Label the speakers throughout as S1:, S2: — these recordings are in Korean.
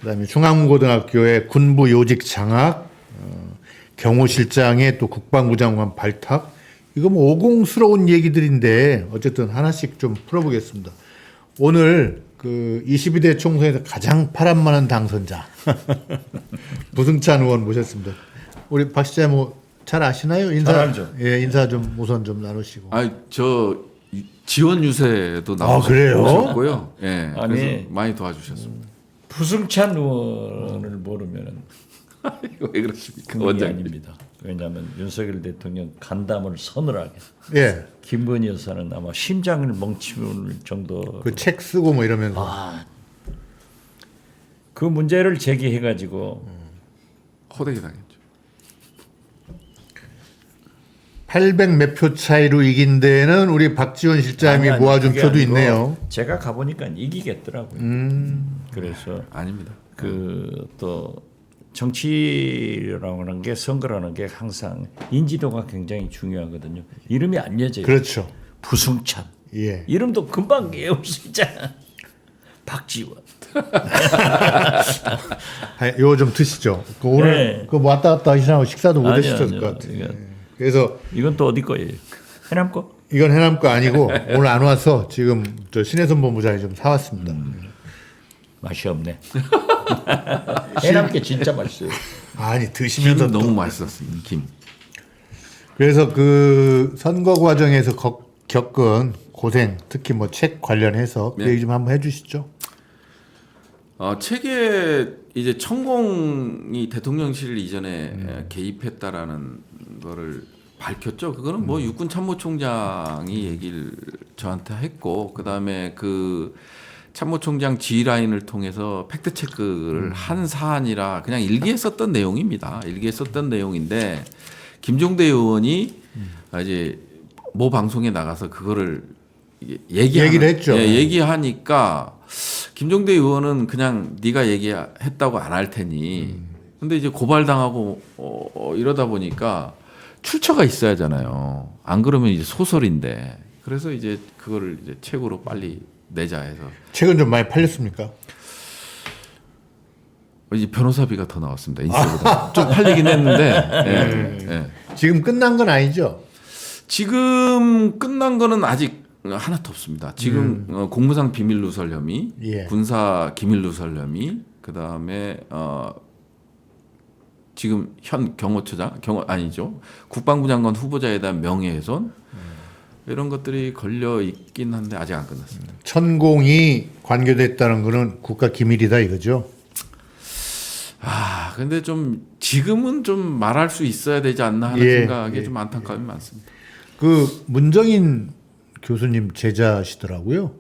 S1: 그다음에 중앙고등학교의 군부 요직 장악, 경호실장의 또 국방부 장관 발탁. 이거 뭐 오공스러운 얘기들인데 어쨌든 하나씩 좀 풀어보겠습니다. 오늘 그 22대 총선에서 가장 파란만한 당선자 부승찬 의원 모셨습니다. 우리 박 시장 뭐 잘 아시나요? 인사 좀 우선 좀 나누시고.
S2: 저 지원 유세도
S1: 그래요?
S2: 나오셨고요. 예,
S3: 아니,
S2: 그래서 많이 도와주셨습니다.
S3: 부승찬 의원을 모르면은
S2: 왜 그러십니까,
S3: 그게
S2: 원장님?
S3: 아닙니다. 왜냐하면 윤석열 대통령 간담을 서늘하게.
S1: 예.
S3: 김건희 여사는 아마 심장을 멈출 정도.
S1: 그 책 쓰고 뭐 이러면서.
S3: 그 문제를 제기해가지고
S2: 호되게 당했죠.
S1: 800 몇 표 차이로 이긴 데는 우리 박지원 실장이 모아준 표도 있네요.
S3: 제가 가보니까 이기겠더라고요. 그래서
S2: 아닙니다.
S3: 그 또 정치라고 하는 게 선거라는 게 항상 인지도가 굉장히 중요하거든요. 이름이 알려져요.
S1: 그렇죠.
S3: 부승찬.
S1: 예.
S3: 이름도 금방 외울 수 있잖아. 박지원.
S1: 요거 좀 드시죠. 그 오늘
S3: 네.
S1: 그 왔다 갔다 하시라고 식사도 못
S3: 아니요,
S1: 하셨을
S3: 아니요.
S1: 것 같아요.
S3: 이건-
S1: 예. 그래서
S3: 이건 또 어디 거예요? 해남 거?
S1: 이건 해남 거 아니고 오늘 안 와서 지금 저 신혜선 본부장이 좀 사왔습니다.
S3: 맛이 없네. 해남 게 진짜 맛있어요.
S1: 아니
S2: 김
S1: 드시면서 또
S2: 너무 맛있었습니다. 김.
S1: 그래서 그 선거 과정에서 겪은 고생, 특히 뭐 책 관련해서 그
S2: 네.
S1: 얘기 좀 한번 해주시죠.
S2: 책에 이제 천공이 대통령실 이전에 개입했다라는 거를 밝혔죠. 그거는 뭐 육군 참모총장이 얘기를 저한테 했고, 그 다음에 그 참모총장 지휘라인을 통해서 팩트 체크를 한 사안이라 그냥 일기에 썼던 내용입니다. 일기에 썼던 내용인데 김종대 의원이 이제 모 방송에 나가서 그거를
S1: 얘기를 했죠.
S2: 예, 얘기하니까 김종대 의원은 그냥 네가 얘기했다고 안 할 테니. 근데 이제 고발당하고 이러다 보니까 출처가 있어야 하잖아요. 안 그러면 이제 소설인데. 그래서 이제 그거를 이제 책으로 빨리 내자 해서.
S1: 책은 좀 많이 팔렸습니까?
S2: 이제 변호사비가 더 나왔습니다. 인쇄보다. 좀 팔리긴 했는데. 예, 예.
S1: 지금 끝난 건 아니죠?
S2: 지금 끝난 거는 아직 하나도 없습니다. 지금 공무상 비밀 누설 혐의,
S1: 예.
S2: 군사 기밀 누설 혐의, 그 다음에 지금 현 경호처장, 아니죠, 국방부 장관 후보자에 대한 명예훼손 이런 것들이 걸려 있긴 한데 아직 안 끝났습니다.
S1: 천공이 관계됐다는 거는 국가 기밀이다 이거죠?
S2: 근데 좀 지금은 좀 말할 수 있어야 되지 않나 하는
S1: 예,
S2: 생각에
S1: 예,
S2: 좀 안타까움이 많습니다.
S1: 그 문정인 교수님 제자시더라고요.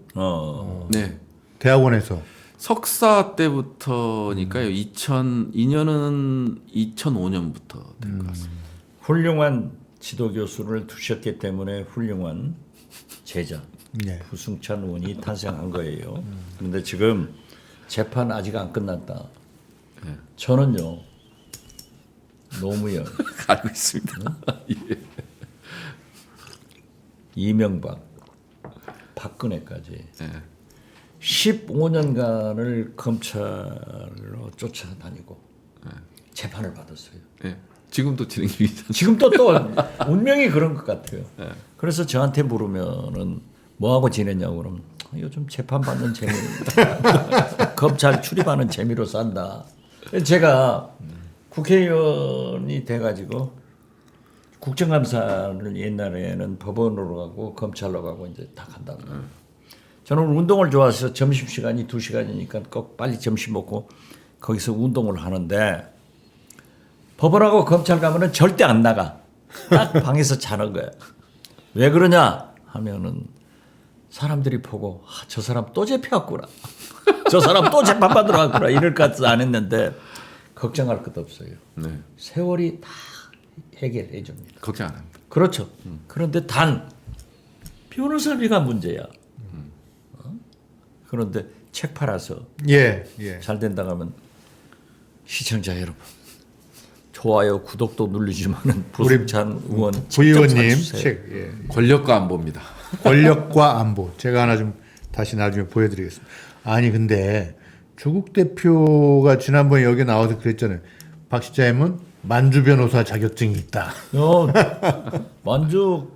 S2: 네.
S1: 대학원에서.
S2: 석사 때부터니까요. 2002년은 2005년부터 된 것 같습니다.
S3: 훌륭한 지도 교수를 두셨기 때문에 훌륭한 제자
S1: 네.
S3: 부승찬 의원이 탄생한 거예요. 그런데 지금 재판 아직 안 끝났다. 저는요 노무현,
S2: 알고 있습니다. 예.
S3: 이명박, 박근혜까지
S2: 예.
S3: 15년간을 검찰로 쫓아다니고 재판을 받았어요.
S2: 예. 지금도 진행 중이죠.
S3: 지금도 또 운명이 그런 것 같아요. 그래서 저한테 물으면은 뭐 하고 지냈냐고 그러면 요즘 재판 받는 재미, 검찰 출입하는 재미로 산다. 제가 국회의원이 돼가지고 국정감사를 옛날에는 법원으로 가고 검찰로 가고 이제 다 간다고. 저는 운동을 좋아해서 점심시간이 2시간이니까 꼭 빨리 점심 먹고 거기서 운동을 하는데 법원하고 검찰 가면은 절대 안 나가. 딱 방에서 자는 거야. 왜 그러냐 하면은 사람들이 보고 저 사람 또 잡혀왔구나. 저 사람 또 재판받으러 왔구나. 이럴 것 같아서 안 했는데 걱정할 것도 없어요.
S2: 네.
S3: 세월이 다 해결해 줍니다.
S2: 걱정 안 합니다.
S3: 그렇죠. 그런데 단 변호사비가 문제야. 그런데 책 팔아서
S1: 예, 예.
S3: 잘 된다 하면 시청자 여러분 좋아요 구독도 누르지만은 부승찬 의원
S1: 부의원님
S3: 직접 사주세요.
S1: 책. 예.
S2: 권력과 안보입니다.
S1: 권력과 안보. 제가 하나 좀 다시 나중에 보여드리겠습니다. 아니 근데 조국 대표가 지난번에 여기 나와서 그랬잖아요. 박 시장님은 만주 변호사 자격증이 있다.
S3: 만주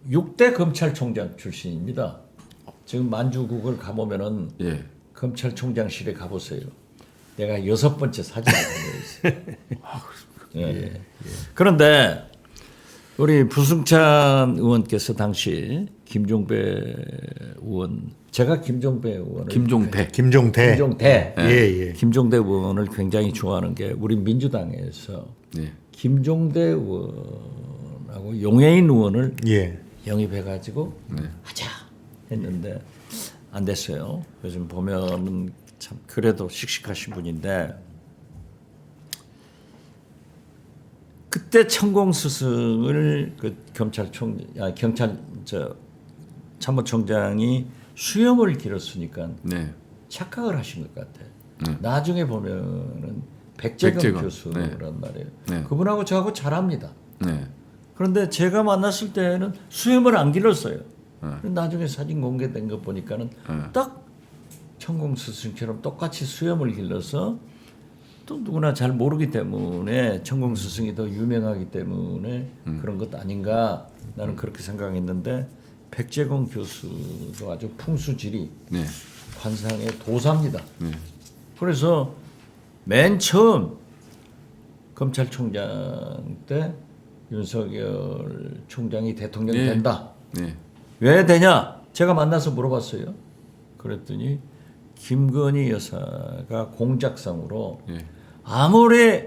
S3: 6대 검찰총장 출신입니다. 지금 만주국을 가보면은
S2: 예.
S3: 검찰총장실에 가보세요. 내가 6번째 사진을 보내있어요. 예. 그런데 우리 부승찬 의원께서 당시 김종배 의원, 제가 김종배 의원을
S2: 김종대.
S1: 김종대. 예.
S3: 김종대 의원을 굉장히 좋아하는 게 우리 민주당에서
S2: 예.
S3: 김종대 의원하고 용해인 의원을
S1: 예.
S3: 영입해가지고 하자 했는데 안 됐어요. 요즘 보면은 참 그래도 씩씩하신 분인데 그때 천공 스승을 그 경찰 참모총장이 수염을 길었으니까
S2: 네.
S3: 착각을 하신 것 같아. 나중에 보면은 백재건
S2: 백재건.
S3: 교수란 말이에요.
S2: 네.
S3: 그분하고 저하고 잘합니다.
S2: 네.
S3: 그런데 제가 만났을 때는 수염을 안 길렀어요. 나중에 사진 공개된 거 보니까는 딱 천공 스승처럼 똑같이 수염을 길러서 또 누구나 잘 모르기 때문에 천공 스승이 더 유명하기 때문에 그런 것 아닌가 나는 그렇게 생각했는데 백재건 교수도 아주 풍수지리
S2: 네.
S3: 관상의 도사입니다. 그래서 맨 처음 검찰총장 때 윤석열 총장이 대통령이
S2: 네.
S3: 된다.
S2: 네.
S3: 왜 되냐? 제가 만나서 물어봤어요. 그랬더니 김건희 여사가 공작상으로
S2: 네.
S3: 아무리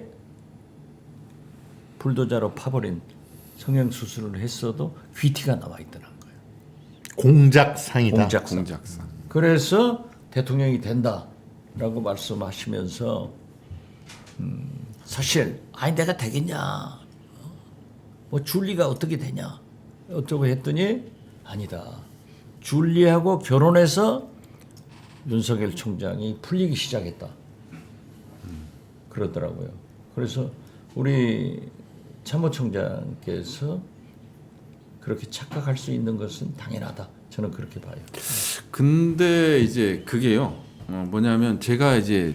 S3: 불도자로 파버린 성형수술을 했어도 귀티가 나와 있더라는 거예요.
S1: 공작상이다.
S2: 공작상.
S3: 그래서 대통령이 된다라고 말씀하시면서 사실 아니 내가 되겠냐? 뭐 줄리가 어떻게 되냐? 어쩌고 했더니 아니다. 줄리하고 결혼해서 윤석열 총장이 풀리기 시작했다. 그러더라고요. 그래서 우리 참모총장께서 그렇게 착각할 수 있는 것은 당연하다. 저는 그렇게 봐요.
S2: 근데 이제 그게요. 뭐냐면 제가 이제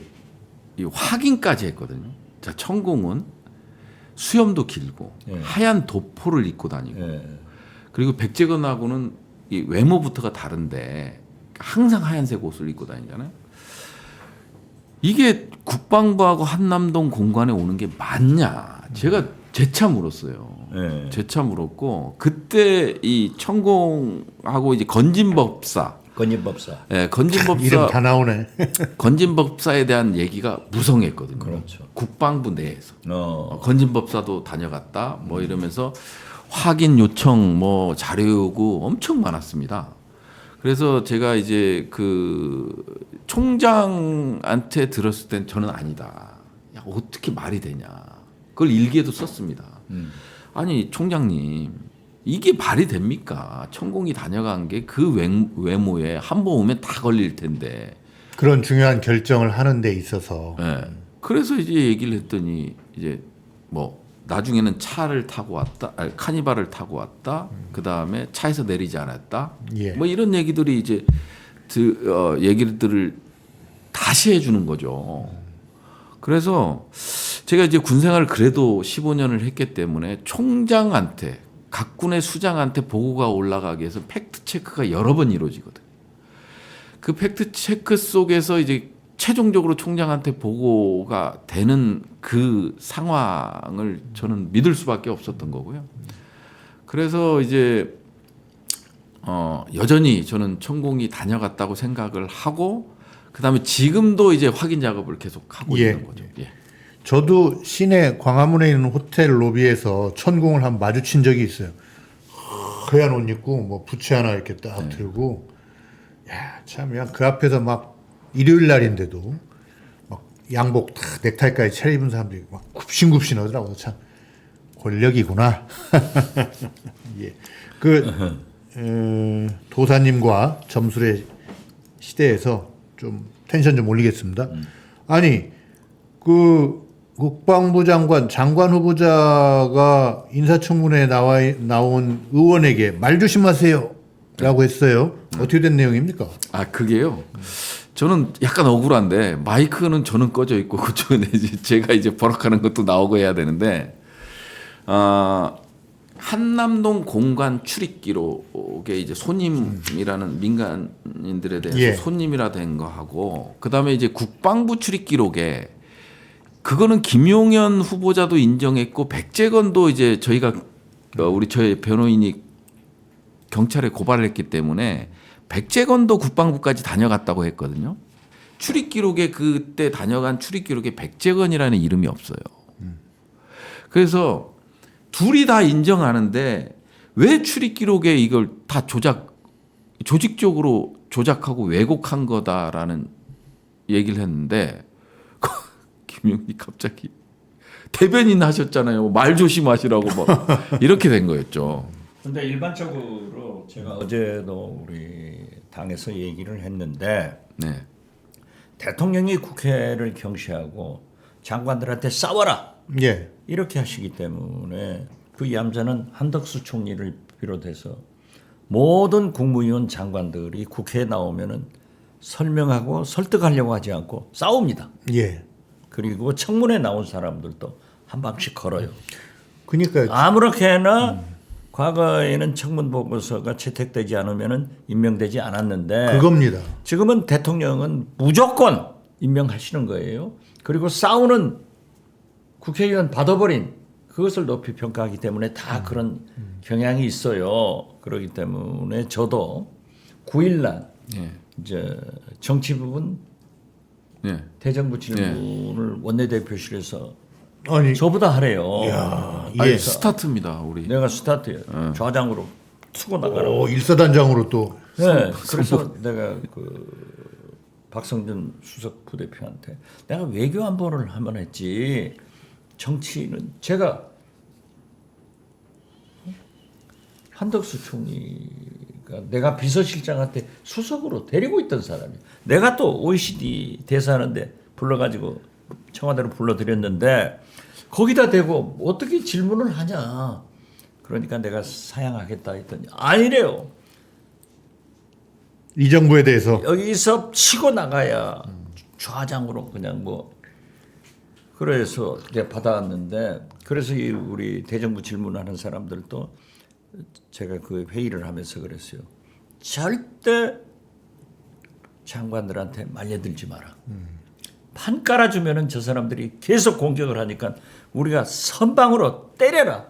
S2: 이 확인까지 했거든요. 자, 천공은 수염도 길고
S3: 예.
S2: 하얀 도포를 입고 다니고
S3: 예.
S2: 그리고 백재건하고는 이 외모부터가 다른데 항상 하얀색 옷을 입고 다니잖아요. 이게 국방부하고 한남동 공관에 오는 게 맞냐? 제가 재차 물었어요.
S3: 예.
S2: 재차 물었고 그때 이 천공하고 이제 건진법사,
S3: 건인법사.
S2: 예, 건진법사
S1: 이름 다 나오네.
S2: 건진법사에 대한 얘기가 무성했거든요.
S3: 그렇죠.
S2: 국방부 내에서
S3: 어.
S2: 건진법사도 다녀갔다 뭐 이러면서 확인 요청 뭐 자료 요구 엄청 많았습니다. 그래서 제가 이제 그 총장한테 들었을 땐 저는 아니다. 야, 어떻게 말이 되냐. 그걸 일기에도 썼습니다. 아니 총장님 이게 말이 됩니까? 천공이 다녀간 게 그 외모에 한 번 오면 다 걸릴 텐데.
S1: 그런 중요한 결정을 하는 데 있어서
S2: 예. 그래서 이제 얘기를 했더니 이제 뭐 나중에는 차를 타고 왔다, 아니, 카니발을 타고 왔다. 그 다음에 차에서 내리지 않았다.
S1: 예.
S2: 뭐 이런 얘기들이 이제 얘기들을 다시 해주는 거죠. 그래서 제가 이제 군생활을 그래도 15년을 했기 때문에 총장한테 각 군의 수장한테 보고가 올라가기 위해서 팩트 체크가 여러 번 이루어지거든. 그 팩트 체크 속에서 이제 최종적으로 총장한테 보고가 되는 그 상황을 저는 믿을 수밖에 없었던 거고요. 그래서 이제 여전히 저는 천공이 다녀갔다고 생각을 하고 그다음에 지금도 이제 확인 작업을 계속 하고
S1: 예.
S2: 있는 거죠. 예.
S1: 저도 시내 광화문에 있는 호텔 로비에서 천공을 한 마주친 적이 있어요. 하얀 옷 입고 뭐 부채 하나 이렇게 딱 들고 야, 참 그냥 그 앞에서 막 일요일 날인데도 막 양복 다 넥타이까지 차려입은 사람들이 막 굽신굽신하더라고요. 참 권력이구나. 예. 도사님과 점술의 시대에서 좀 텐션 좀 올리겠습니다. 아니 그 국방부 장관 후보자가 인사청문회에 나온 의원에게 말 조심하세요라고 했어요. 어떻게 된 내용입니까?
S2: 아 그게요. 저는 약간 억울한데 마이크는 저는 꺼져 있고 그쪽은 이제 제가 이제 버럭하는 것도 나오고 해야 되는데 한남동 공간 출입 기록에 이제 손님이라는 민간인들에 대해서
S1: 예.
S2: 손님이라 된 거 하고 그다음에 이제 국방부 출입 기록에 그거는 김용현 후보자도 인정했고 백재건도 이제 저희가 저희 변호인이 경찰에 고발을 했기 때문에 백재건도 국방부까지 다녀갔다고 했거든요. 출입 기록에 그때 다녀간 출입 기록에 백재건이라는 이름이 없어요. 그래서 둘이 다 인정하는데 왜 출입 기록에 이걸 다 조직적으로 조작하고 왜곡한 거다라는 얘기를 했는데 김용희 갑자기 대변인 하셨잖아요. 말 조심하시라고 막 이렇게 된 거였죠.
S3: 근데 일반적으로 제가 어제도 우리 당에서 얘기를 했는데
S2: 네.
S3: 대통령이 국회를 경시하고 장관들한테 싸워라
S1: 예.
S3: 이렇게 하시기 때문에 그 얌전한 한덕수 총리를 비롯해서 모든 국무위원 장관들이 국회에 나오면은 설명하고 설득하려고 하지 않고 싸웁니다.
S1: 예.
S3: 그리고 청문회 나온 사람들도 한 방씩 걸어요.
S1: 그러니까
S3: 아무렇게나 과거에는 청문 보고서가 채택되지 않으면은 임명되지 않았는데
S1: 그겁니다.
S3: 지금은 대통령은 무조건 임명하시는 거예요. 그리고 싸우는 국회의원 받아버린 그것을 높이 평가하기 때문에 다 그런 경향이 있어요. 그렇기 때문에 저도 9일날
S2: 예.
S3: 이제 정치 부분
S2: 예.
S3: 대정부 질문을 원내대표실에서
S1: 아니
S3: 저보다 하래요.
S1: 야,
S2: 아니,
S1: 예.
S2: 스타트입니다, 우리.
S3: 내가 스타트예요. 좌장으로 치고 나가라고.
S1: 일사단장으로 또
S3: 네, 그래서 내가 그 박성준 수석 부대표한테 내가 외교 안보를 하면 했지 정치는 제가 한덕수 총리가 내가 비서실장한테 수석으로 데리고 있던 사람이야. 내가 또 OECD 대사하는데 불러가지고 청와대로 불러드렸는데 거기다 대고 어떻게 질문을 하냐. 그러니까 내가 사양하겠다 했더니 아니래요.
S1: 이 정부에 대해서
S3: 여기서 치고 나가야 좌장으로 그냥 뭐 그래서 이제 받아왔는데 그래서 이 우리 대정부 질문하는 사람들도 제가 그 회의를 하면서 그랬어요. 절대 장관들한테 말려들지 마라. 판 깔아주면은 저 사람들이 계속 공격을 하니까 우리가 선방으로 때려라.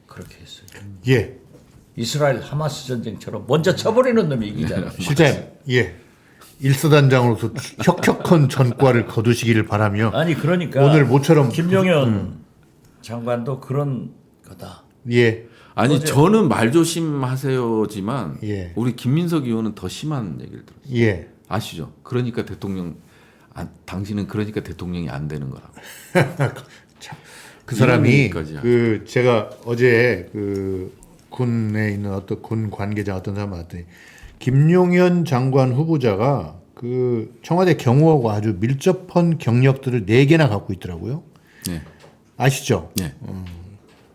S3: 그렇게 했어요.
S1: 예.
S3: 이스라엘 하마스 전쟁처럼 먼저 쳐버리는 놈이 이기잖아.
S1: 실장님, 예. 일사단장으로서 혁혁한 전과를 거두시기를 바라며
S3: 아니 그러니까
S1: 오늘 모처럼
S3: 김용현 장관도 그런 거다.
S1: 예.
S2: 아니, 저는 말 조심하세요지만
S1: 예.
S2: 우리 김민석 의원은 더 심한 얘기를 들었어요.
S1: 예.
S2: 아시죠? 그러니까 당신은 그러니까 대통령이 안 되는 거라고.
S1: 그 사람이
S2: 얘기까지
S1: 그 제가 어제 그 군에 있는 어떤 군 관계자 어떤 사람 봤더니 김용현 장관 후보자가 그 청와대 경호하고 아주 밀접한 경력들을 4개나 갖고 있더라고요.
S2: 네.
S1: 아시죠?
S2: 네.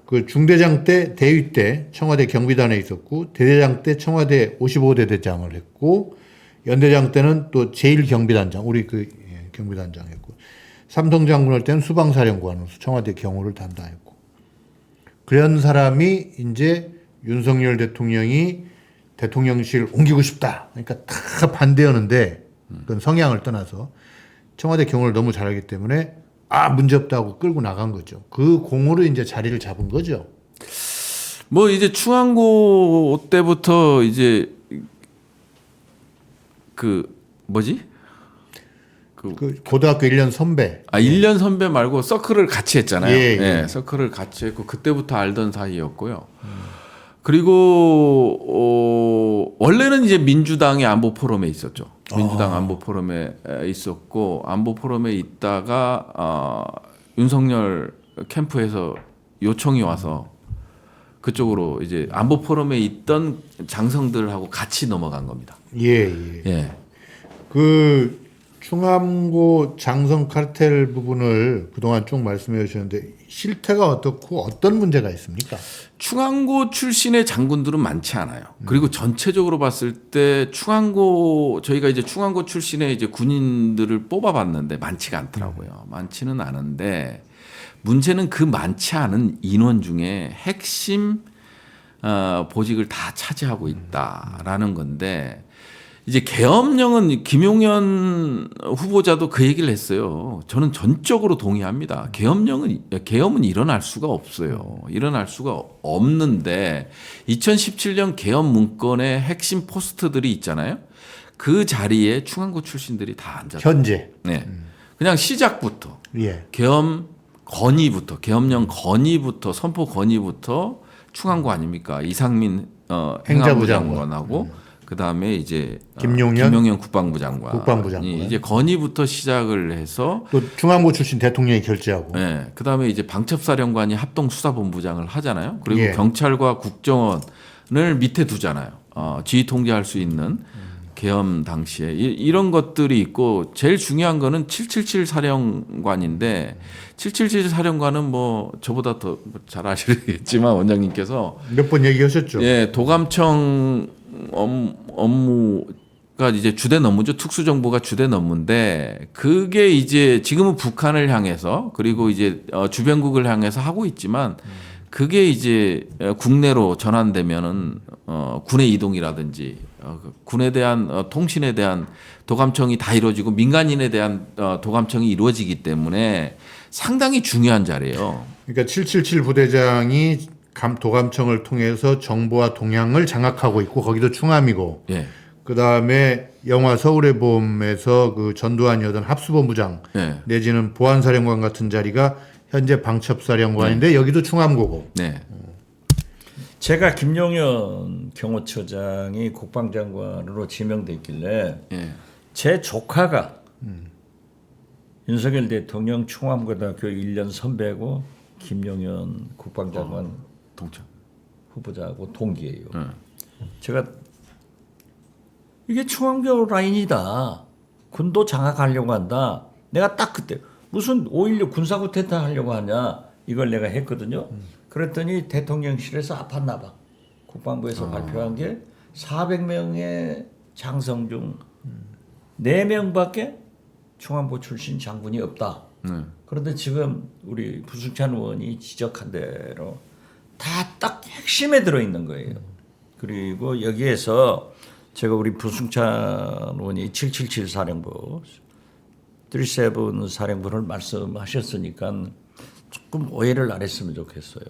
S1: 그 중대장 때 대위 때 청와대 경비단에 있었고 대대장 때 청와대 55대 대장을 했고 연대장 때는 또 제1경비단장 우리 그 경비단장했고 삼성장군 할 때는 수방사령관으로서 청와대 경호를 담당했고 그런 사람이 이제 윤석열 대통령이 대통령실 옮기고 싶다. 그러니까 다 반대하는데 그건 성향을 떠나서 청와대 경호를 너무 잘하기 때문에 문제없다고 끌고 나간 거죠. 그 공으로 이제 자리를 잡은 거죠.
S2: 뭐 이제 충안고 때부터 이제 그 뭐지?
S1: 그 고등학교 1년 선배.
S2: 1년 선배 말고 서클을 같이 했잖아요.
S1: 예, 예.
S2: 네, 서클을 같이 했고 그때부터 알던 사이였고요. 그리고 원래는 이제 민주당의 안보 포럼에 있었죠. 민주당 안보 포럼에 있었고 안보 포럼에 있다가 윤석열 캠프에서 요청이 와서 그쪽으로 이제 안보 포럼에 있던 장성들하고 같이 넘어간 겁니다.
S1: 예, 예.
S2: 예.
S1: 그 충암고 장성 카르텔 부분을 그동안 쭉 말씀해 주셨는데 실태가 어떻고 어떤 문제가 있습니까?
S2: 충암고 출신의 장군들은 많지 않아요. 그리고 전체적으로 봤을 때 충암고 저희가 이제 충암고 출신의 이제 군인들을 뽑아봤는데 많지가 않더라고요. 많지는 않은데 문제는 그 많지 않은 인원 중에 핵심 보직을 다 차지하고 있다라는 건데 이제 계엄령은 김용현 후보자도 그 얘기를 했어요. 저는 전적으로 동의합니다. 계엄은 일어날 수가 없어요. 일어날 수가 없는데 2017년 계엄 문건의 핵심 포스트들이 있잖아요. 그 자리에 충암고 출신들이 다 앉았어요.
S1: 현재.
S2: 네. 그냥 시작부터
S1: 예.
S2: 계엄령 건의부터 선포 건의부터 충암고 아닙니까? 이상민 행안부 장관하고 그다음에 이제 김용현 국방부 장관이 이제 건의부터 시작을 해서
S1: 또 충암고 출신 대통령이 결재하고.
S2: 네, 그다음에 이제 방첩사령관이 합동수사본부장을 하잖아요. 그리고
S1: 예.
S2: 경찰과 국정원을 밑에 두잖아요. 지휘 통제할 수 있는 계엄 당시에 이런 것들이 있고 제일 중요한 거는 777 사령관인데 777 사령관은 뭐 저보다 더 잘 아시겠지만 원장님께서
S1: 몇 번 얘기하셨죠.
S2: 예, 도감청 업무가 이제 주된 업무죠. 특수정보가 주된 업무인데 그게 이제 지금은 북한을 향해서 그리고 이제 주변국을 향해서 하고 있지만 그게 이제 국내로 전환되면은 군의 이동이라든지 군에 대한 통신에 대한 도감청이 다 이루어지고 민간인에 대한 도감청이 이루어지기 때문에 상당히 중요한 자리예요.
S1: 그러니까 777 부대장이 도감청을 통해서 정보와 동향을 장악하고 있고 거기도 충암이고
S2: 예.
S1: 그다음에 영화 서울의 봄에서 그 전두환이었던 합수본부장
S2: 예.
S1: 내지는 보안사령관 같은 자리가 현재 방첩사령관인데 여기도 충암고고.
S2: 네.
S3: 제가 김용현 경호처장이 국방장관으로 지명돼 있길래
S2: 예.
S3: 제 조카가 윤석열 대통령 충암고등학교 1년 선배고 김용현 국방장관
S2: 동참.
S3: 후보자하고 동기예요. 제가 이게 충암교 라인이다. 군도 장악하려고 한다. 내가 딱 그때 무슨 5.16 군사구태타 하려고 하냐 이걸 내가 했거든요. 그랬더니 대통령실에서 아팠나 봐. 국방부에서 발표한 게 400명의 장성 중 4명밖에 충암고 출신 장군이 없다. 그런데 지금 우리 부승찬 의원이 지적한 대로 다 딱 핵심에 들어있는 거예요. 그리고 여기에서 제가 우리 부승찬 의원이 777 사령부 37 사령부를 말씀하셨으니까 조금 오해를 안 했으면 좋겠어요.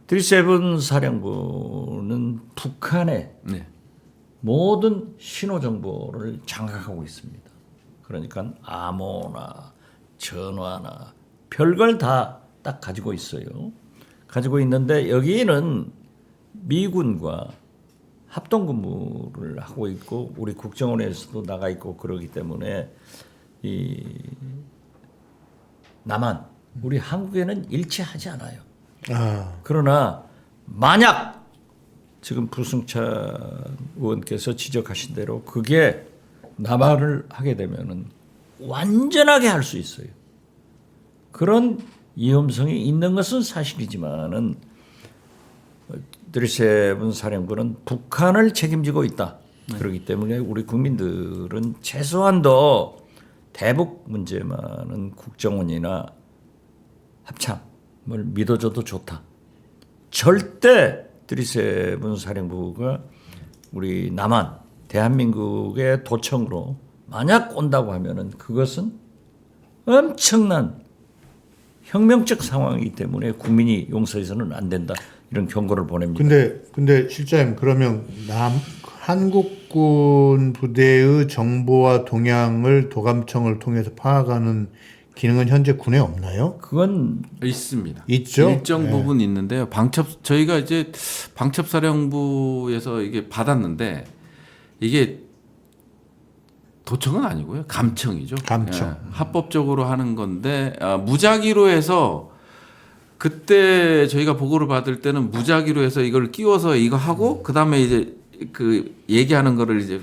S3: 37 사령부는 북한의
S2: 네.
S3: 모든 신호 정보를 장악하고 있습니다. 그러니까 암호나 전화나 별걸 다 딱 가지고 있어요. 가지고 있는데 여기는 미군과 합동근무를 하고 있고 우리 국정원에서도 나가 있고 그러기 때문에 이 남한 우리 한국에는 일치하지 않아요. 그러나 만약 지금 부승찬 의원께서 지적하신 대로 그게 남한을 하게 되면은 완전하게 할 수 있어요. 그런 위험성이 있는 것은 사실이지만은 37 사령부는 북한을 책임지고 있다. 그렇기 때문에 우리 국민들은 최소한도 대북 문제만은 국정원이나 합참을 믿어줘도 좋다. 절대 37 사령부가 우리 남한 대한민국의 도청으로 만약 온다고 하면은 그것은 엄청난 혁명적 상황이기 때문에 국민이 용서해서는 안 된다. 이런 경고를 보냅니다.
S1: 근데 실장님 그러면 한국군 부대의 정보와 동향을 도감청을 통해서 파악하는 기능은 현재 군에 없나요?
S3: 그건
S2: 있습니다.
S1: 있죠.
S2: 일정 부분 있는데요. 저희가 이제 방첩사령부에서 이게 받았는데 이게 도청은 아니고요. 감청이죠.
S1: 감청.
S2: 예, 합법적으로 하는 건데 무작위로 해서 그때 저희가 보고를 받을 때는 무작위로 해서 이걸 끼워서 이거 하고 그다음에 이제 그 얘기하는 거를 이제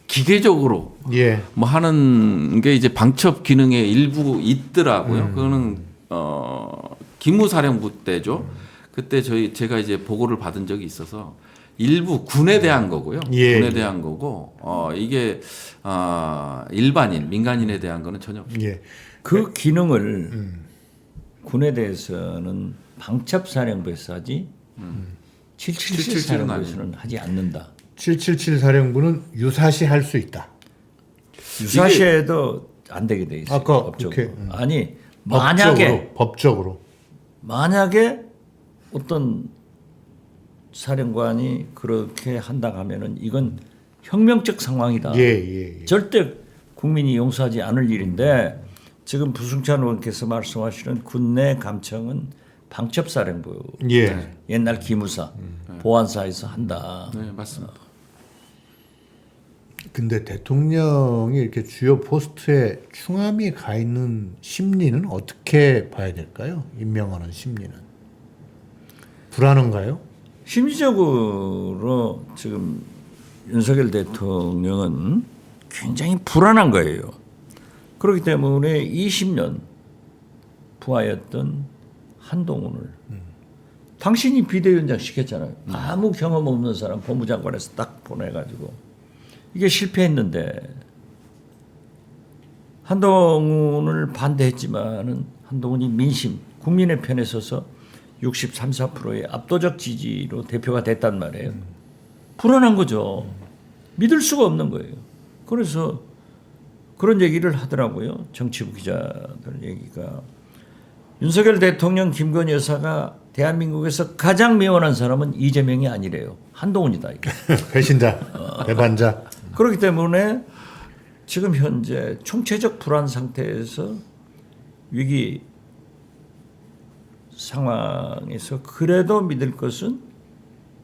S2: 기계적으로
S1: 예.
S2: 뭐 하는 게 이제 방첩 기능에 일부 있더라고요. 그거는 기무사령부 때죠. 그때 제가 이제 보고를 받은 적이 있어서 일부 군에 대한 거고요.
S1: 예.
S2: 군에 대한 거고 이게 일반인 민간인에 대한 거는 전혀 없습니다.
S1: 예.
S3: 그 기능을 군에 대해서는 방첩사령부에서 하지 777 사령부에서는 하지 않는다.
S1: 777 사령부는 유사시 할 수 있다.
S3: 유사시에도 안 되게 돼 있어요.
S1: 아까
S3: 법적으로.
S1: 이렇게,
S3: 아니 만약에
S1: 법적으로
S3: 어떤 사령관이 그렇게 한다 하면은 이건 혁명적 상황이다.
S1: 예.
S3: 절대 국민이 용서하지 않을 일인데 지금 부승찬 의원께서 말씀하시는 군내 감청은 방첩사령부
S1: 예.
S3: 옛날 기무사 보안사에서 한다.
S2: 네, 맞습니다.
S1: 근데 대통령이 이렇게 주요 포스트에 충암이 가 있는 심리는 어떻게 봐야 될까요? 임명하는 심리는 불안한가요?
S3: 심리적으로 지금 윤석열 대통령은 굉장히 불안한 거예요. 그렇기 때문에 20년 부하였던 한동훈을 당신이 비대위원장 시켰잖아요. 아무 경험 없는 사람 법무장관에서 딱 보내가지고 이게 실패했는데 한동훈을 반대했지만은 한동훈이 민심 국민의 편에 서서 63, 4%의 압도적 지지로 대표가 됐단 말이에요. 불안한 거죠. 믿을 수가 없는 거예요. 그래서 그런 얘기를 하더라고요. 정치부 기자들 얘기가. 윤석열 대통령 김건희 여사가 대한민국에서 가장 미워하는 사람은 이재명이 아니래요. 한동훈이다. 이게.
S1: 배신자, 배반자.
S3: 그렇기 때문에 지금 현재 총체적 불안 상태에서 위기 상황에서 그래도 믿을 것은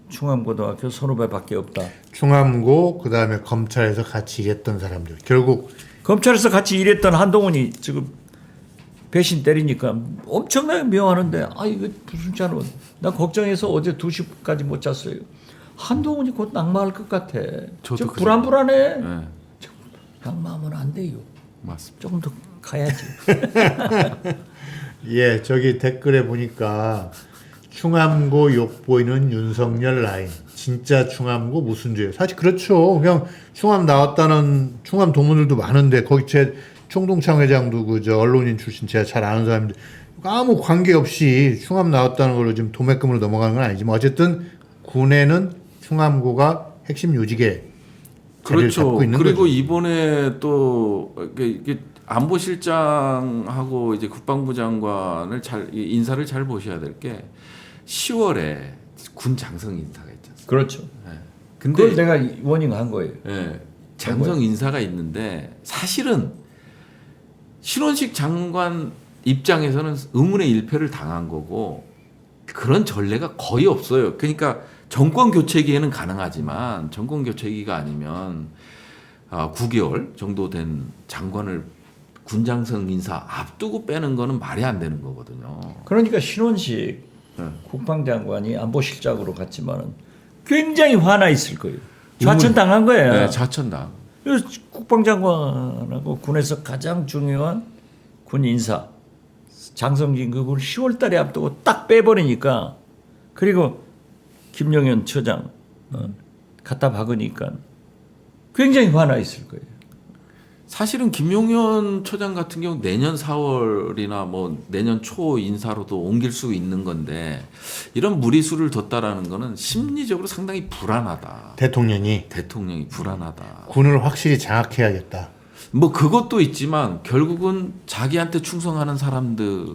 S3: 충암고등학교 선후배밖에 없다.
S1: 충암고 그다음에 검찰에서 같이 일했던 사람들. 결국
S3: 검찰에서 같이 일했던 한동훈이 지금 배신 때리니까 엄청나게 미워하는데 이거 무슨 자는 나 걱정해서 어제 2시까지 못 잤어요. 한동훈이 곧 낙마할 것 같아.
S2: 저도
S3: 저 불안해.
S2: 네,
S3: 낙마하면 안 돼요.
S2: 맞습니다.
S3: 조금 더 가야지.
S1: 예, 저기 댓글에 보니까 충암고 욕보이는 윤석열 라인. 진짜 충암고 무슨 죄예요? 사실 그렇죠. 그냥 충암 나왔다는 충암 동문들도 많은데 거기 제 총동창 회장도 그저 언론인 출신 제가 잘 아는 사람인데 아무 관계 없이 충암 나왔다는 걸로 지금 도매금으로 넘어가는 건 아니지만 어쨌든 군에는 충암고가 핵심 요직에 자리를
S2: 그렇죠.
S1: 잡고 있는
S2: 그리고
S1: 거죠.
S2: 이번에 또 이게 안보실장하고 이제 국방부 장관을 인사를 잘 보셔야 될 게 10월에 군 장성 인사가 있지 않습니까?
S3: 그렇죠.
S2: 근데
S3: 그걸 내가 워닝한 거예요.
S2: 장성 인사가 있는데 사실은 신원식 장관 입장에서는 의문의 일패를 당한 거고 그런 전례가 거의 없어요. 그러니까 정권 교체기에는 가능하지만 정권 교체기가 아니면 9개월 정도 된 장관을 군장성 인사 앞두고 빼는 거는 말이 안 되는 거거든요.
S3: 그러니까 신원식 국방장관이 안보실장으로 갔지만은 굉장히 화나 있을 거예요. 좌천당한 거예요.
S2: 네, 좌천당.
S3: 그래서 국방장관하고 군에서 가장 중요한 군 인사 장성진 그걸 10월 달에 앞두고 딱 빼버리니까 그리고 김용현 처장 갖다 박으니까 굉장히 화나 있을 거예요.
S2: 사실은 김용현 처장 같은 경우 내년 4월이나 뭐 내년 초 인사로도 옮길 수 있는 건데 이런 무리수를 뒀다라는 거는 심리적으로 상당히 불안하다.
S1: 대통령이
S2: 불안하다.
S1: 군을 확실히 장악해야겠다.
S2: 뭐 그것도 있지만 결국은 자기한테 충성하는 사람들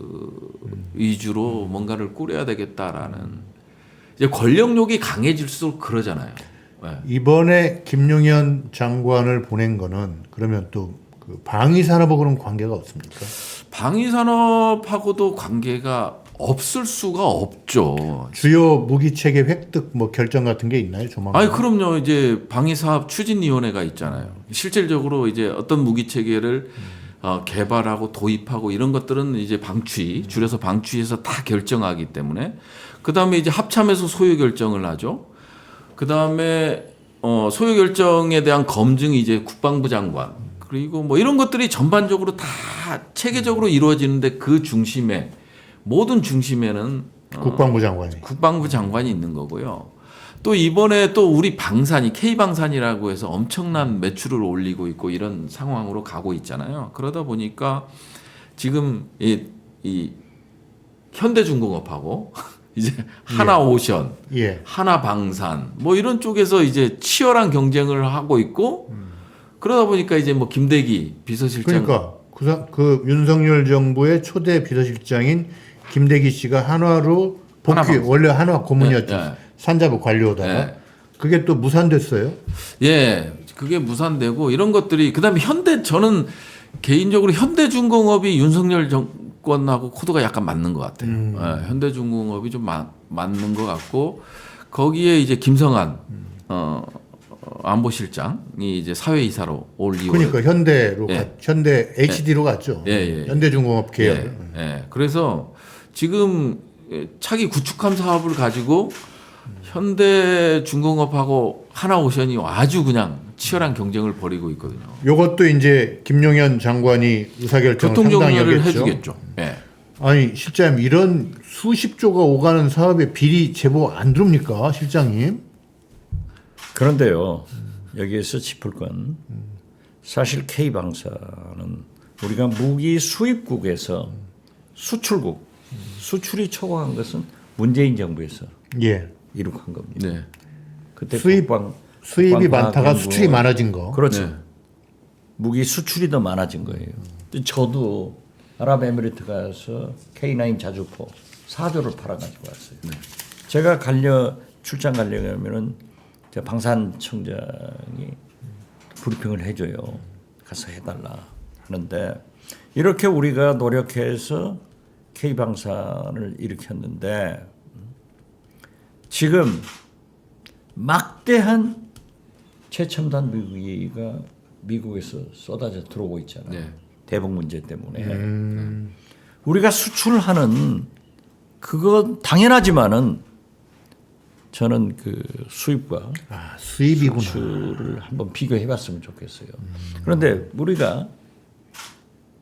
S2: 위주로 뭔가를 꾸려야 되겠다라는 이제 권력욕이 강해질수록 그러잖아요. 네.
S1: 이번에 김용현 장관을 보낸 거는 그러면 또 그 방위산업하고는 관계가 없습니까?
S2: 방위산업하고도 관계가 없을 수가 없죠.
S1: 주요 무기 체계 획득 뭐 결정 같은 게 있나요, 조만간?
S2: 아니 그럼요. 이제 방위사업 추진위원회가 있잖아요. 실질적으로 이제 어떤 무기 체계를 개발하고 도입하고 이런 것들은 이제 방추위 줄여서 방추위에서 다 결정하기 때문에 그 다음에 이제 합참에서 소요 결정을 하죠. 그 다음에 소요 결정에 대한 검증이 이제 국방부 장관 그리고 뭐 이런 것들이 전반적으로 다 체계적으로 이루어지는데 그 중심에 모든 중심에는 국방부 장관이 있는 거고요. 또 이번에 또 우리 방산이 K방산이라고 해서 엄청난 매출을 올리고 있고 이런 상황으로 가고 있잖아요. 그러다 보니까 지금 이 현대중공업하고 이제 하나오션, 하나방산 뭐 이런 쪽에서 이제 치열한 경쟁을 하고 있고 그러다 보니까 이제 뭐 김대기 비서실장
S1: 그러니까 그 윤석열 정부의 초대 비서실장인 김대기 씨가 한화로 복귀 원래 한화 고문이었죠. 산자부 관료다가 그게 또 무산됐어요.
S2: 예, 그게 무산되고 이런 것들이 그다음에 저는 개인적으로 현대중공업이 윤석열 정권하고 코드가 약간 맞는 것 같아요. 현대중공업이 좀 맞는 것 같고 거기에 이제 김성한 안보실장이 이제 사회이사로 올 2월.
S1: 그러니까 현대 HD로 갔죠. 현대중공업 계열.
S2: 그래서 지금 차기 구축함 사업을 가지고 현대중공업하고 하나오션이 아주 그냥 치열한 경쟁을 벌이고 있거든요.
S1: 이것도 이제 김용현 장관이 의사결정을
S2: 교통정리를 해주겠죠.
S1: 아니 실장님 이런 수십조가 오가는 사업에 비리 제보 안 들어옵니까 실장님?
S3: 그런데요 여기에서 짚을 건 사실 K방사는 우리가 무기 수입국에서 수출국 수출이 초과한 것은 문재인 정부에서 이룩한 겁니다.
S2: 네.
S3: 그때
S1: 수입이 많다가 수출이 많아진 거.
S3: 그렇죠. 무기 수출이 더 많아진 거예요. 저도 아랍에미리트 가서 K9 자주포 4조를 팔아가지고 왔어요. 제가 출장 가려면은 방산청장이 브리핑을 해줘요. 가서 해달라 하는데 이렇게 우리가 노력해서 K방산을 일으켰는데 지금 막대한 최첨단 무기가 미국에서 쏟아져 들어오고 있잖아요. 대북 문제 때문에. 우리가 수출하는 그건 당연하지만은 저는 그 수입과
S1: 수입이구나.
S3: 수출을 한번 비교해봤으면 좋겠어요. 그런데 우리가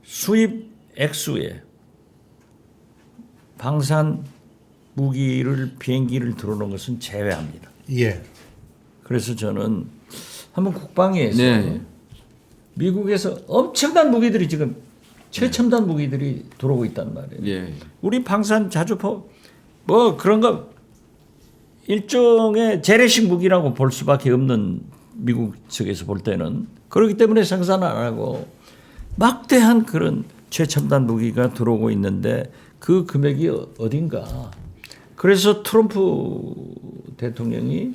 S3: 수입 액수에 방산 무기를 비행기를 들어오는 것은 제외합니다. 그래서 저는 한번 국방위에서 미국에서 엄청난 무기들이 지금 최첨단 무기들이 들어오고 있단 말이에요. 우리 방산 자주포 뭐 그런 거 일종의 재래식 무기라고 볼 수밖에 없는 미국 측에서 볼 때는 그렇기 때문에 생산을 안 하고 막대한 그런 최첨단 무기가 들어오고 있는데 그 금액이 어딘가. 그래서 트럼프 대통령이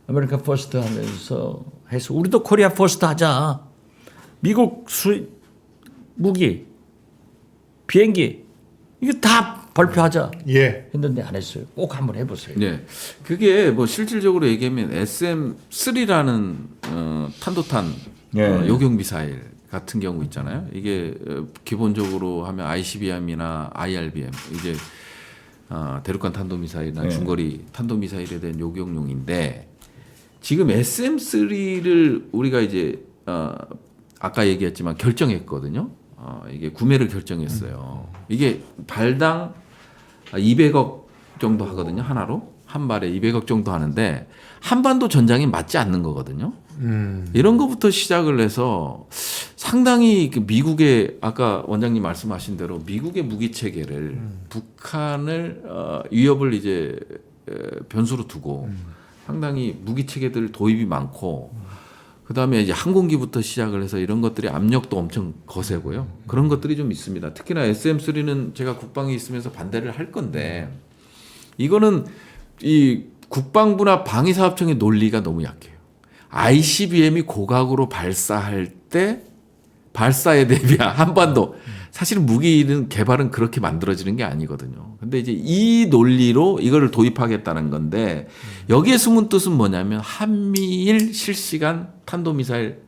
S3: 아메리카 퍼스트 하면서 해서 우리도 코리아 퍼스트 하자. 미국 수입 무기, 비행기 이거 다 발표하자. 했는데 안 했어요. 꼭 한번 해보세요.
S2: 그게 뭐 실질적으로 얘기하면 SM-3라는 탄도탄 요격 미사일 같은 경우 있잖아요. 이게 기본적으로 하면 ICBM이나 IRBM 이제 대륙간 탄도미사일이나 중거리 탄도미사일에 대한 요격용인데 지금 SM-3를 우리가 이제 아까 얘기했지만 결정했거든요. 이게 구매를 결정했어요. 이게 발당 200억 정도 하거든요. 하나로 한 발에 200억 정도 하는데 한반도 전장이 맞지 않는 거거든요. 이런 것부터 시작을 해서 상당히 미국의 아까 원장님 말씀하신 대로 미국의 무기 체계를 북한을 위협을 이제 변수로 두고 상당히 무기 체계들 도입이 많고 그다음에 이제 항공기부터 시작을 해서 이런 것들이 압력도 엄청 거세고요. 그런 것들이 좀 있습니다. 특히나 SM-3는 제가 국방에 있으면서 반대를 할 건데 이거는 이 국방부나 방위사업청의 논리가 너무 약해요. ICBM이 고각으로 발사할 때 발사에 대비한 한반도 사실은 무기는 개발은 그렇게 만들어지는 게 아니거든요. 근데 이제 이 논리로 이거를 도입하겠다는 건데 여기에 숨은 뜻은 뭐냐면 한미일 실시간 탄도미사일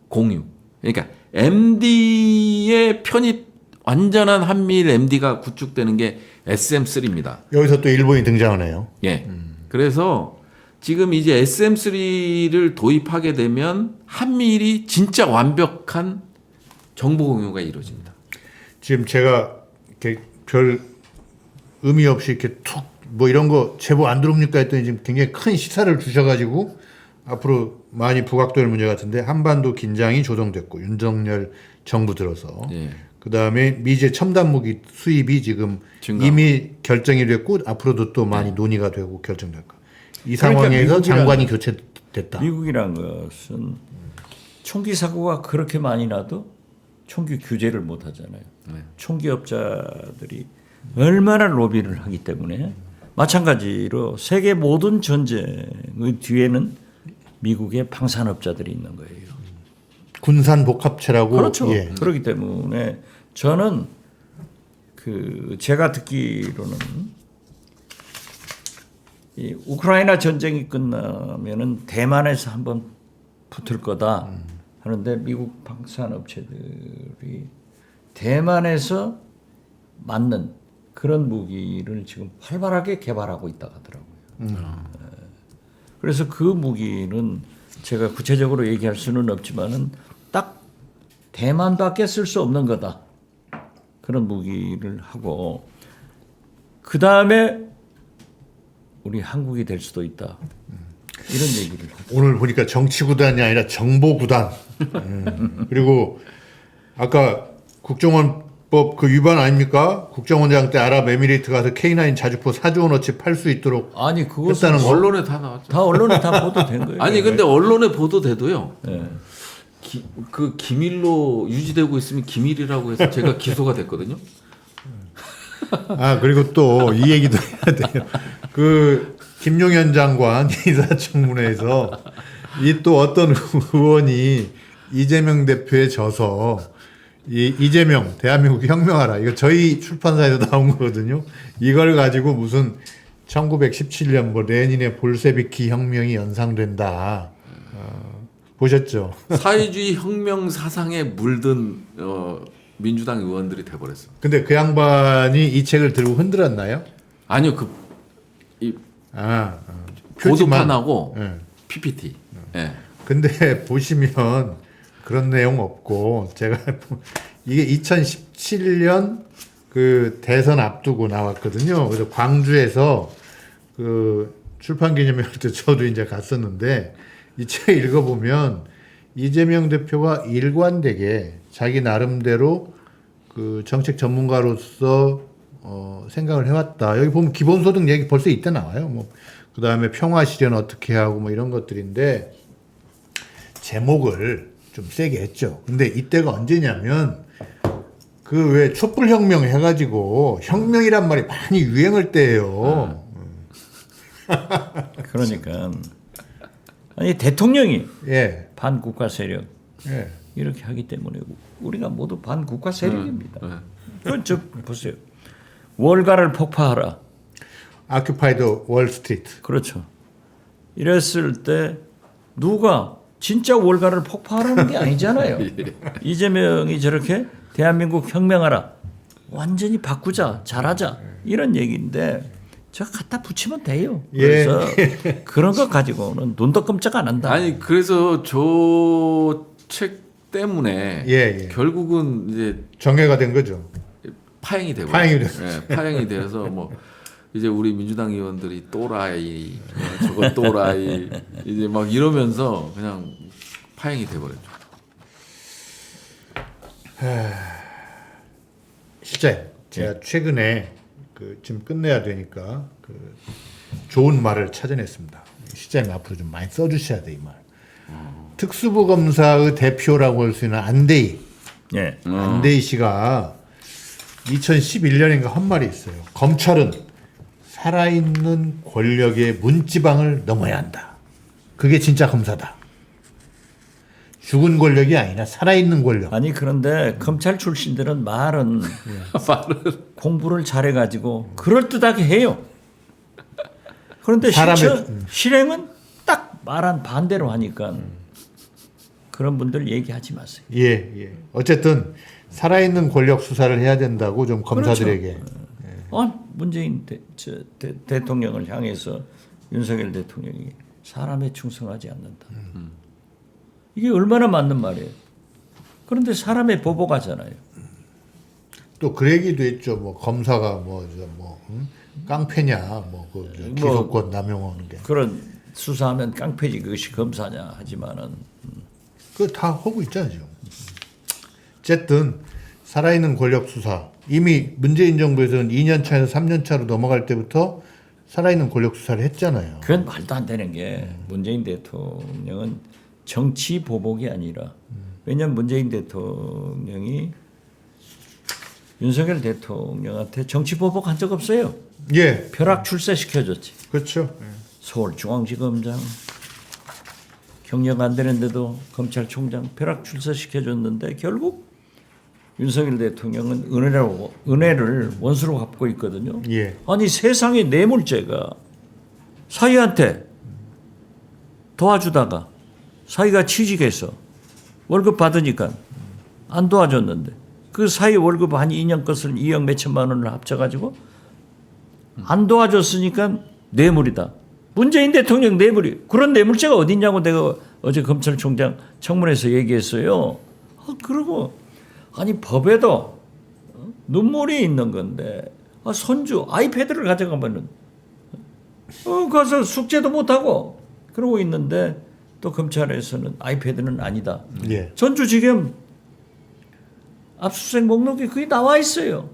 S2: 공유. 그러니까 MD의 편입 완전한 한미일 MD가 구축되는 게 SM-3입니다.
S1: 여기서 또 일본이 등장하네요.
S2: 그래서 지금 이제 SM3를 도입하게 되면 한미일이 진짜 완벽한 정보 공유가 이루어집니다.
S1: 지금 제가 이렇게 별 의미 없이 이렇게 툭 뭐 이런 거 제보 안 들어옵니까 했더니 지금 굉장히 큰 시사를 주셔가지고 앞으로 많이 부각될 문제 같은데 한반도 긴장이 조정됐고 윤석열 정부 들어서
S2: 예.
S1: 그 다음에 미제 첨단 무기 수입이 지금
S2: 증가.
S1: 이미 결정이 됐고 앞으로도 또 많이 논의가 되고 결정될 거. 이
S3: 그러니까
S1: 상황에서
S3: 미국이란-
S1: 장관이 교체됐다.
S3: 미국이란 것은 총기 사고가 그렇게 많이 나도 총기 규제를 못 하잖아요.
S2: 네.
S3: 총기업자들이 얼마나 로비를 하기 때문에 마찬가지로 세계 모든 전쟁의 뒤에는 미국의 방산업자들이 있는 거예요.
S1: 군산 복합체라고.
S3: 그렇죠.
S1: 예.
S3: 그렇기 때문에 저는 제가 듣기로는 이 우크라이나 전쟁이 끝나면은 대만에서 한번 붙을 거다 하는데 미국 방산업체들이 대만에서 맞는 그런 무기를 지금 활발하게 개발하고 있다고 하더라고요. 그래서 그 무기는 제가 구체적으로 얘기할 수는 없지만은 딱 대만밖에 쓸 수 없는 거다. 그런 무기를 하고 그 다음에 우리 한국이 될 수도 있다. 이런 얘기를 하죠.
S1: 오늘 보니까 정치구단이 아니라 정보구단. 그리고 아까 국정원법 그 위반 아닙니까? 국정원장 때 아랍에미리트 가서 K9 자주포 4조 원어치 팔 수 있도록
S3: 아니 그것은
S1: 했다는 거.
S2: 언론에 다 나왔죠.
S3: 다 언론에 다 보도된 거예요.
S2: 아니 근데 언론에 보도돼도요.
S3: 네.
S2: 그 기밀로 유지되고 있으면 기밀이라고 해서 제가 기소가 됐거든요.
S1: 아 그리고 또 이 얘기도 해야 돼요. 그 김용현 장관 인사청문회에서 이 또 어떤 의원이 이재명 대표에 져서 이 이재명 대한민국 혁명하라 이거 저희 출판사에서 나온 거거든요. 이걸 가지고 무슨 1917년 뭐 레닌의 볼세비키 혁명이 연상된다. 보셨죠?
S2: 사회주의 혁명 사상에 물든 민주당 의원들이 돼버렸어.
S1: 근데 그 양반이 이 책을 들고 흔들었나요?
S2: 아니요 이
S1: 표지만.
S2: 보도판하고
S1: 예.
S2: PPT. 예.
S1: 근데 보시면 그런 내용 없고 제가 이게 2017년 그 대선 앞두고 나왔거든요. 그래서 광주에서 그 출판 기념회 때 저도 이제 갔었는데 이 책 읽어보면 이재명 대표가 일관되게 자기 나름대로 그 정책 전문가로서 생각을 해왔다. 여기 보면 기본소득 얘기 벌써 이때 나와요. 뭐 그 다음에 평화 실현 어떻게 하고 뭐 이런 것들인데 제목을 좀 세게 했죠. 근데 이때가 언제냐면 그 왜 촛불혁명 해가지고 혁명이란 말이 많이 유행할 때예요.
S3: 그러니까 아니 대통령이
S1: 예,
S3: 반국가 세력
S1: 예.
S3: 이렇게 하기 때문에 우리가 모두 반국가 세력입니다. 그건 저 보세요. 월가를 폭파하라.
S1: 아큐파이드 월스트리트.
S3: 그렇죠. 이랬을 때 누가 진짜 월가를 폭파하라는 게 아니잖아요. 이재명이 저렇게 대한민국 혁명하라. 완전히 바꾸자. 잘하자. 이런 얘기인데 저 갖다 붙이면 돼요. 그래서 그런 것 가지고는 눈도 끔찍 안 한다.
S2: 아니 그래서 저 책 때문에
S1: 예.
S2: 결국은 이제
S1: 정해가 된 거죠.
S2: 파행이 되고
S1: 파행이
S2: 파행이 돼서 뭐 이제 우리 민주당 의원들이 또라이 저거 또라이 이제 막 이러면서 그냥 파행이 돼버렸죠.
S1: 실장님, 제가 최근에 그 지금 끝내야 되니까 그 좋은 말을 찾아냈습니다. 실장님 앞으로 좀 많이 써주셔야 돼 이 말. 특수부 검사의 대표라고 할 수 있는 안대희.
S3: 예.
S1: 안대희 씨가 2011년인가 한 말이 있어요. 검찰은 살아있는 권력의 문지방을 넘어야 한다. 그게 진짜 검사다. 죽은 권력이 아니라 살아있는 권력.
S3: 아니 그런데 검찰 출신들은 말은 공부를 잘해가지고 그럴듯하게 해요. 그런데 실행은 딱 말한 반대로 하니까 그런 분들 얘기하지 마세요.
S1: 예. 어쨌든 살아있는 권력 수사를 해야 된다고 좀 검사들에게.
S3: 문재인 대통령을 향해서 윤석열 대통령이 사람에 충성하지 않는다. 이게 얼마나 맞는 말이에요. 그런데 사람에 보복하잖아요.
S1: 또 그 얘기도 있죠. 뭐 검사가 깡패냐, 그 기소권 남용하는 게.
S3: 그런 수사하면 깡패지 그것이 검사냐 하지만은
S1: 그거 다 하고 있잖아요, 지금. 어쨌든 살아있는 권력 수사. 이미 문재인 정부에서는 2년 차에서 3년 차로 넘어갈 때부터 살아있는 권력 수사를 했잖아요.
S3: 그건 말도 안 되는 게 문재인 대통령은 정치 보복이 아니라 왜냐하면 문재인 대통령이 윤석열 대통령한테 정치 보복한 적 없어요.
S1: 예,
S3: 벼락 출세시켜줬지.
S1: 그렇죠.
S3: 서울중앙지검장 경력 안 되는데도 검찰총장 벼락 출세시켜줬는데 결국 윤석열 대통령은 은혜를 원수로 갚고 있거든요.
S1: 예.
S3: 아니 세상에 뇌물죄가 사위한테 도와주다가 사위가 취직해서 월급 받으니까 안 도와줬는데 그 사위 월급 한 2년 것을 2억 몇천만 원을 합쳐가지고 안 도와줬으니까 뇌물이다. 문재인 대통령 뇌물이 그런 뇌물죄가 어딨냐고 내가 어제 검찰총장 청문회에서 얘기했어요. 그러고 아니 법에도 눈물이 있는 건데 손주 아이패드를 가져가면은 가서 숙제도 못하고 그러고 있는데 또 검찰에서는 아이패드는 아니다.
S1: 예.
S3: 전주지검 압수수색 목록이 거기 나와 있어요.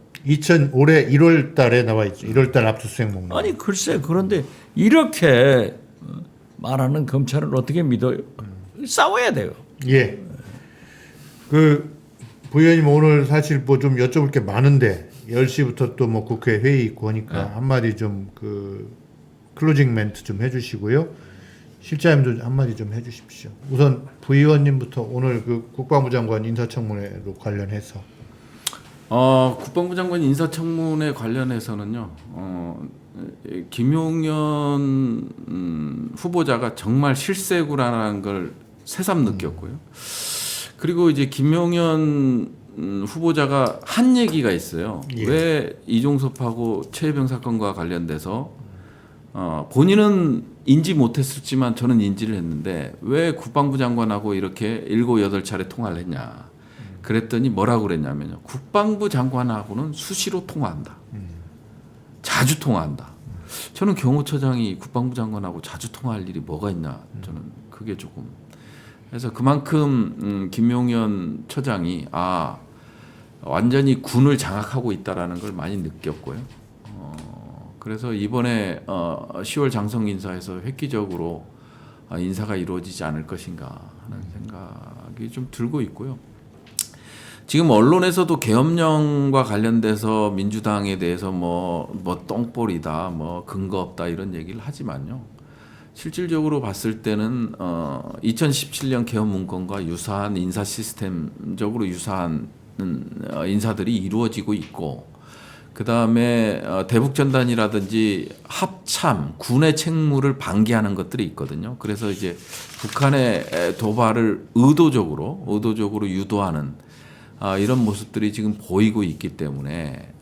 S1: 올해 1월 달에 나와 있죠. 1월 달 압수수색 목록.
S3: 아니 글쎄 그런데 이렇게 말하는 검찰을 어떻게 믿어요? 싸워야 돼요.
S1: 예. 그 부의원님 오늘 사실 뭐 좀 여쭤볼 게 많은데 10시부터 또 뭐 국회 회의 있고 하니까 한마디 좀 그 클로징 멘트 좀 해주시고요. 실장님도 한마디 좀 해주십시오. 우선 부의원님부터 오늘 그 국방부 장관 인사청문회로 관련해서.
S2: 국방부 장관 인사청문회 관련해서는요. 김용현 후보자가 정말 실세구라는 걸 새삼 느꼈고요. 그리고 이제 김용현 후보자가 한 얘기가 있어요.
S1: 예.
S2: 왜 이종섭하고 최혜병 사건과 관련돼서 본인은 인지 못했었지만 저는 인지를 했는데 왜 국방부 장관하고 이렇게 7, 8차례 통화를 했냐. 그랬더니 뭐라고 그랬냐면요. 국방부 장관하고는 수시로 통화한다. 자주 통화한다. 저는 경호처장이 국방부 장관하고 자주 통화할 일이 뭐가 있나. 저는 그게 조금. 그래서 그만큼 김용현 처장이 완전히 군을 장악하고 있다라는 걸 많이 느꼈고요. 그래서 이번에 10월 장성 인사에서 획기적으로 인사가 이루어지지 않을 것인가 하는 생각이 좀 들고 있고요. 지금 언론에서도 계엄령과 관련돼서 민주당에 대해서 뭐 똥볼이다, 뭐 근거 없다 이런 얘기를 하지만요. 실질적으로 봤을 때는 2017년 계엄 문건과 유사한 인사 시스템적으로 유사한 인사들이 이루어지고 있고 그 다음에 대북전단이라든지 합참, 군의 책무를 방기하는 것들이 있거든요. 그래서 이제 북한의 도발을 의도적으로 유도하는 이런 모습들이 지금 보이고 있기 때문에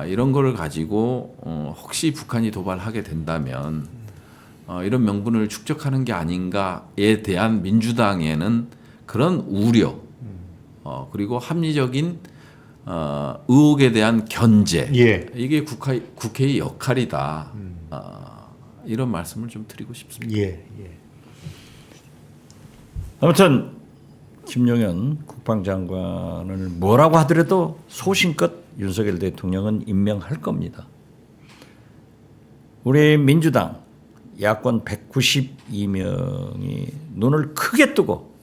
S2: 이런 거를 가지고 혹시 북한이 도발하게 된다면 이런 명분을 축적하는 게 아닌가에 대한 민주당에는 그런 우려 그리고 합리적인 의혹에 대한 견제 이게 국회의 역할이다. 이런 말씀을 좀 드리고 싶습니다.
S1: 예.
S3: 아무튼 김용현 국방장관을 뭐라고 하더라도 소신껏 윤석열 대통령은 임명할 겁니다. 우리 민주당 야권 192명이 눈을 크게 뜨고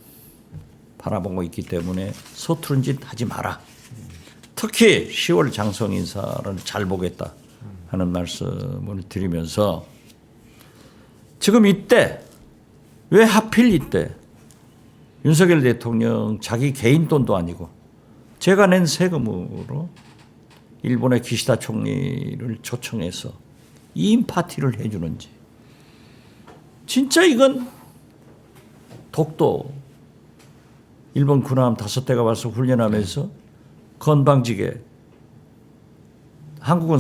S3: 바라보고 있기 때문에 서투른 짓 하지 마라. 특히 10월 장성 인사를 잘 보겠다 하는 말씀을 드리면서 지금 이때 왜 하필 이때 윤석열 대통령 자기 개인 돈도 아니고 제가 낸 세금으로 일본의 기시다 총리를 초청해서 2인 파티를 해주는지 진짜 이건 독도 일본 군함 5대가 와서 훈련하면서 건방지게 한국은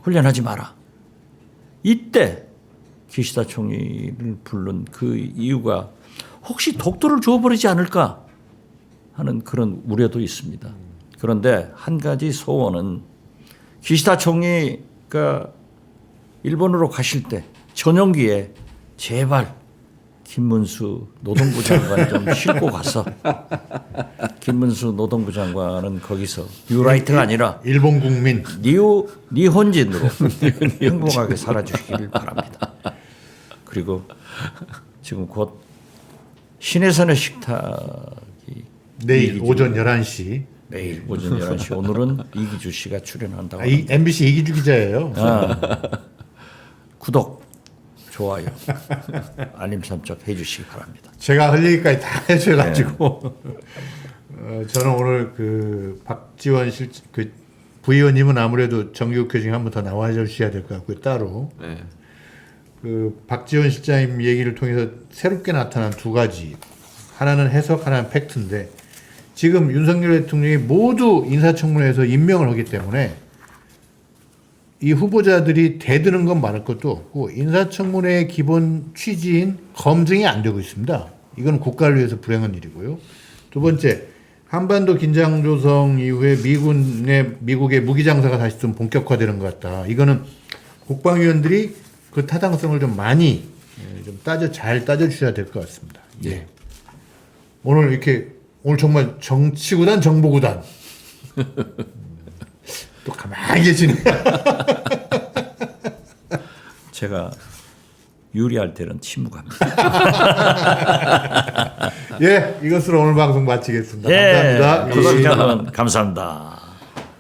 S3: 훈련하지 마라. 이때 기시다 총리를 부른 그 이유가 혹시 독도를 줘버리지 않을까 하는 그런 우려도 있습니다. 그런데 한 가지 소원은 기시다 총리가 일본으로 가실 때 전용기에 제발 김문수 노동부 장관 좀 싣고 가서 김문수 노동부 장관은 거기서 뉴라이트가 아니라
S1: 일본 국민
S3: 니혼진으로 행복하게 살아주시길 바랍니다. 그리고 지금 곧 신해선의 식탁이
S1: 내일 오전 11시
S3: 내일 오전 11시 오늘은 이기주 씨가 출연한다고
S1: MBC 이기주 기자예요.
S3: 구독, 좋아요, 알림 설정 해주시기 바랍니다.
S1: 제가 할 얘기까지 다 해줘가지고 저는 오늘 그 박지원 그 부의원님은 아무래도 정기국회 중에 한 번 더 나와 주셔야 될 것 같고요. 따로
S2: 네.
S1: 그 박지원 실장님 얘기를 통해서 새롭게 나타난 두 가지, 하나는 해석, 하나는 팩트인데 지금 윤석열 대통령이 모두 인사청문회에서 임명을 하기 때문에 이 후보자들이 대드는 건 많을 것도 없고 인사청문회의 기본 취지인 검증이 안 되고 있습니다. 이건 국가를 위해서 불행한 일이고요. 두 번째, 한반도 긴장 조성 이후에 미국의 무기 장사가 다시 좀 본격화되는 것 같다. 이거는 국방위원들이 그 타당성을 좀 많이 좀 잘 따져주셔야 될 것 같습니다. 예. 오늘 정말 정치구단 정보구단 또 가만히 계시네.
S3: 제가 유리할 때는 침묵합니다.
S1: 예, 이것으로 오늘 방송 마치겠습니다.
S3: 예,
S1: 감사합니다.
S3: 구독자 여러분 감사합니다.